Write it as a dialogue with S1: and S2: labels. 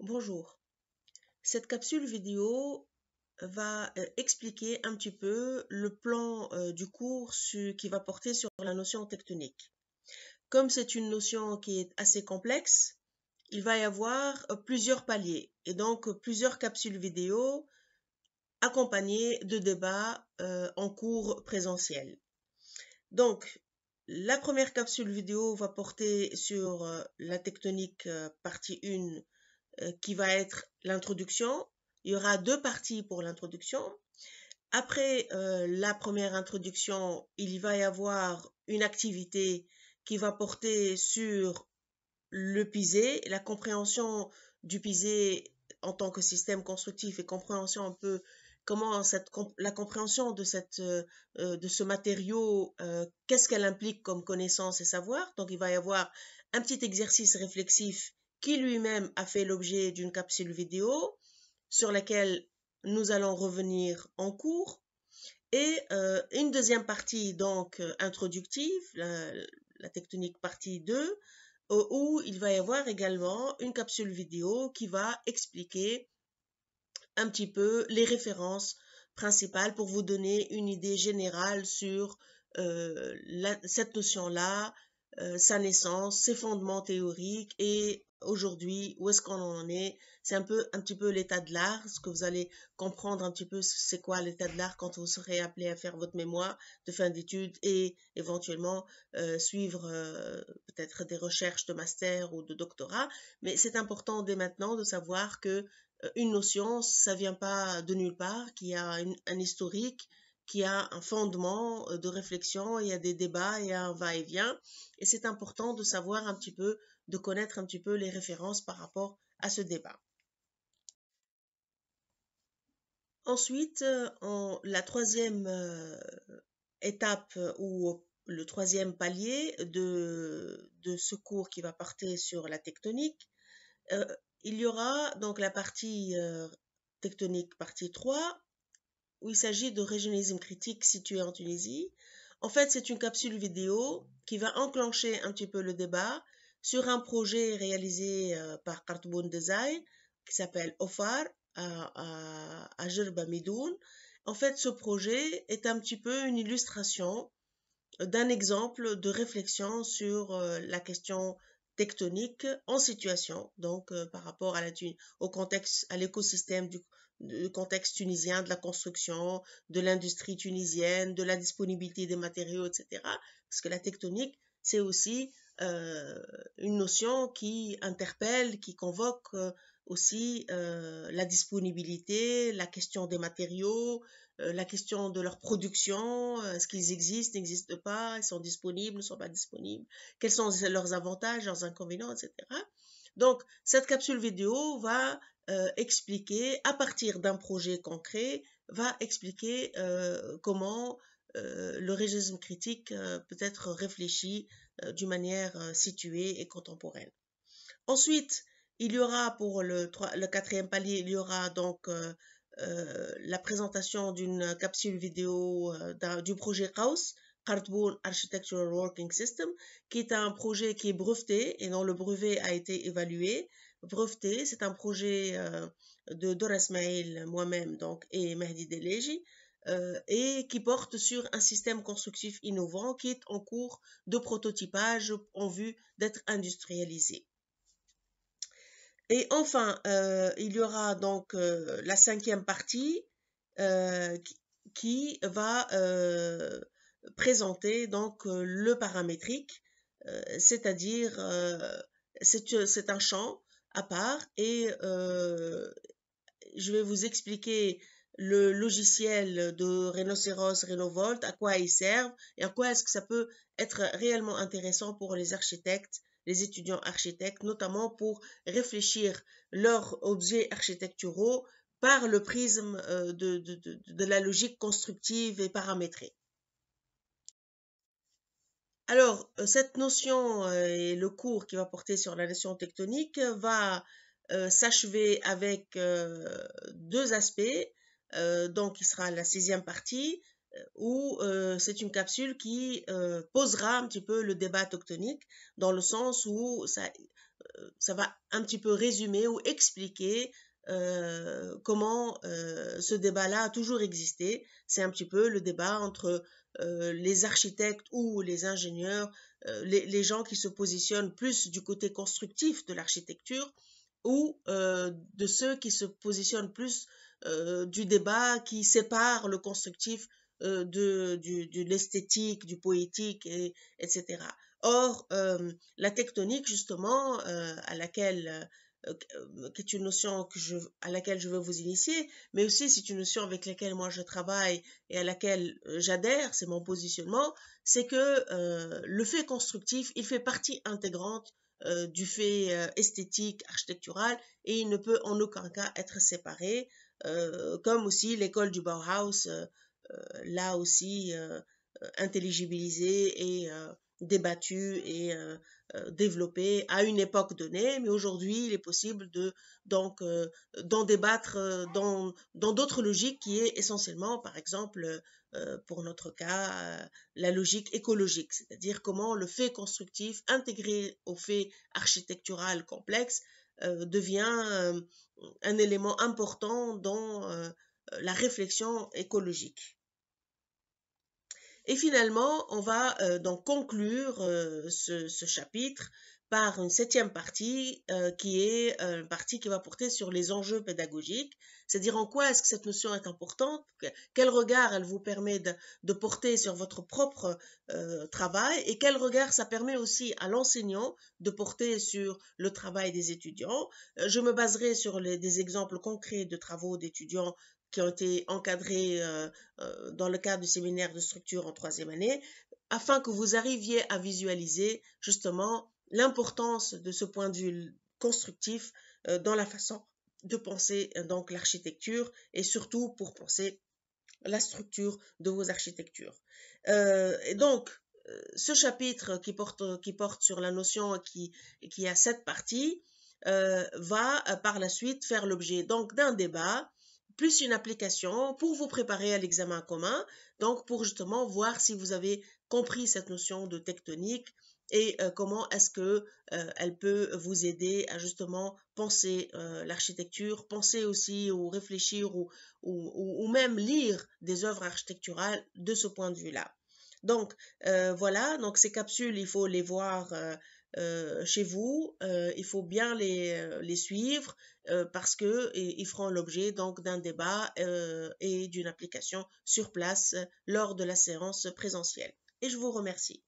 S1: Bonjour. Cette capsule vidéo va expliquer un petit peu le plan du cours qui va porter sur la notion tectonique. Comme c'est une notion qui est assez complexe, il va y avoir plusieurs paliers et donc plusieurs capsules vidéo accompagnées de débats en cours présentiel. Donc, la première capsule vidéo va porter sur la tectonique partie 1 qui va être l'introduction. Il y aura deux parties pour l'introduction. Après la première introduction, il va y avoir une activité qui va porter sur le pisé, la compréhension du pisé en tant que système constructif et compréhension un peu comment la compréhension de de ce matériau, qu'est-ce qu'elle implique comme connaissance et savoir. Donc il va y avoir un petit exercice réflexif qui lui-même a fait l'objet d'une capsule vidéo sur laquelle nous allons revenir en cours. Et une deuxième partie, donc introductive, la tectonique partie 2, où il va y avoir également une capsule vidéo qui va expliquer un petit peu les références principales pour vous donner une idée générale sur cette notion-là, sa naissance, ses fondements théoriques et aujourd'hui où est-ce qu'on en est. C'est un petit peu l'état de l'art, ce que vous allez comprendre un petit peu c'est quoi l'état de l'art quand vous serez appelé à faire votre mémoire de fin d'études et éventuellement suivre peut-être des recherches de master ou de doctorat. Mais c'est important dès maintenant de savoir que une notion, ça vient pas de nulle part, qui a un historique, qui a un fondement de réflexion, il y a des débats, il y a un va-et-vient, et c'est important de savoir un petit peu, de connaître un petit peu les références par rapport à ce débat. Ensuite, la troisième étape ou le troisième palier de ce cours qui va porter sur la tectonique, euh, il y aura donc la partie tectonique partie 3, où il s'agit de régionalisme critique situé en Tunisie. En fait, c'est une capsule vidéo qui va enclencher un petit peu le débat sur un projet réalisé par Kartoun Design qui s'appelle OFAR à Jerba Midoun. En fait, ce projet est un petit peu une illustration d'un exemple de réflexion sur la question tectonique en situation, donc par rapport au contexte, à l'écosystème du contexte tunisien, de la construction, de l'industrie tunisienne, de la disponibilité des matériaux, etc. Parce que la tectonique, c'est aussi une notion qui interpelle, qui convoque aussi la disponibilité, la question des matériaux, la question de leur production, est-ce qu'ils existent, n'existent pas, ils sont disponibles, ne sont pas disponibles, quels sont leurs avantages, leurs inconvénients, etc. Donc, cette capsule vidéo va expliquer, à partir d'un projet concret, va expliquer comment le régime critique peut être réfléchi d'une manière située et contemporaine. Ensuite, il y aura pour le quatrième palier, il y aura donc la présentation d'une capsule vidéo du projet Kaus, Cardboard Architectural Working System, qui est un projet qui est breveté et dont le brevet a été évalué. Breveté, c'est un projet de Dora Ismail, moi-même donc, et Mehdi Deleji, et qui porte sur un système constructif innovant qui est en cours de prototypage en vue d'être industrialisé. Et enfin, il y aura donc la cinquième partie euh, qui va présenter donc le paramétrique, c'est-à-dire c'est un champ à part et je vais vous expliquer le logiciel de Rhinocéros Rhinovolt, à quoi il sert et à quoi est-ce que ça peut être réellement intéressant pour les architectes, les étudiants architectes, notamment pour réfléchir leurs objets architecturaux par le prisme de la logique constructive et paramétrée. Alors, cette notion et le cours qui va porter sur la notion tectonique va s'achever avec deux aspects. Donc, il sera la sixième partie où c'est une capsule qui posera un petit peu le débat tectonique dans le sens où ça va un petit peu résumer ou expliquer comment ce débat-là a toujours existé. C'est un petit peu le débat entre les architectes ou les ingénieurs, les gens qui se positionnent plus du côté constructif de l'architecture ou de ceux qui se positionnent plus du débat qui sépare le constructif de l'esthétique, du poétique, etc. Or, la tectonique, justement, qui est une notion à laquelle je veux vous initier, mais aussi c'est une notion avec laquelle moi je travaille et à laquelle j'adhère, c'est mon positionnement, c'est que le fait constructif, il fait partie intégrante du fait esthétique, architectural, et il ne peut en aucun cas être séparé, comme aussi l'école du Bauhaus l'a aussi intelligibilisé et débattu et développé à une époque donnée, mais aujourd'hui il est possible donc d'en débattre dans d'autres logiques qui est essentiellement, par exemple, pour notre cas, la logique écologique, c'est-à-dire comment le fait constructif intégré au fait architectural complexe devient un élément important dans la réflexion écologique. Et finalement, on va donc conclure ce chapitre par une 7e partie qui est une partie qui va porter sur les enjeux pédagogiques, c'est-à-dire en quoi est-ce que cette notion est importante, quel regard elle vous permet de porter sur votre propre travail et quel regard ça permet aussi à l'enseignant de porter sur le travail des étudiants. Je me baserai sur des exemples concrets de travaux d'étudiants qui ont été encadrés dans le cadre du séminaire de structure en 3e année, afin que vous arriviez à visualiser justement l'importance de ce point de vue constructif dans la façon de penser donc l'architecture et surtout pour penser la structure de vos architectures. Et donc, ce chapitre qui porte sur la notion qui a 7 parties va par la suite faire l'objet donc d'un débat plus une application pour vous préparer à l'examen commun, donc pour justement voir si vous avez compris cette notion de tectonique et comment est-ce que elle peut vous aider à justement penser l'architecture, penser aussi ou réfléchir ou même lire des œuvres architecturales de ce point de vue-là. Donc voilà, donc ces capsules, il faut les voir chez vous, il faut bien les suivre parce que ils feront l'objet donc d'un débat et d'une application sur place lors de la séance présentielle. Et je vous remercie.